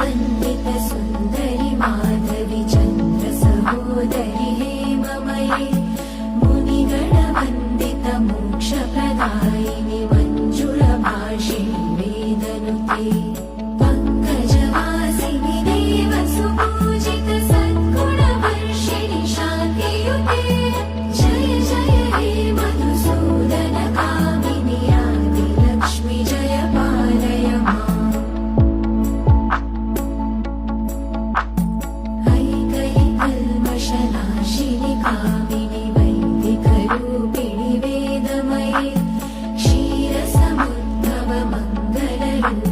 वन्दित सुन्दरि माधवि चन्द्र सहोदरि हेममये मुनिगणवन्दित मोक्षप्रदायिनि मञ्जुळभाषिणि वेदनुते पङ्कजवासिनि देव सुपूजित सद्गुणवर्षिणि शान्तियुते जय जय हे मधुसूदन कामिनि आदिलक्ष्मि जय पालय माम् ऐकैकल्मषनाशिनि कामिनि वैदिकरूपिणि वेदमये क्षीरसमुद्भव मङ्गलरूपिणि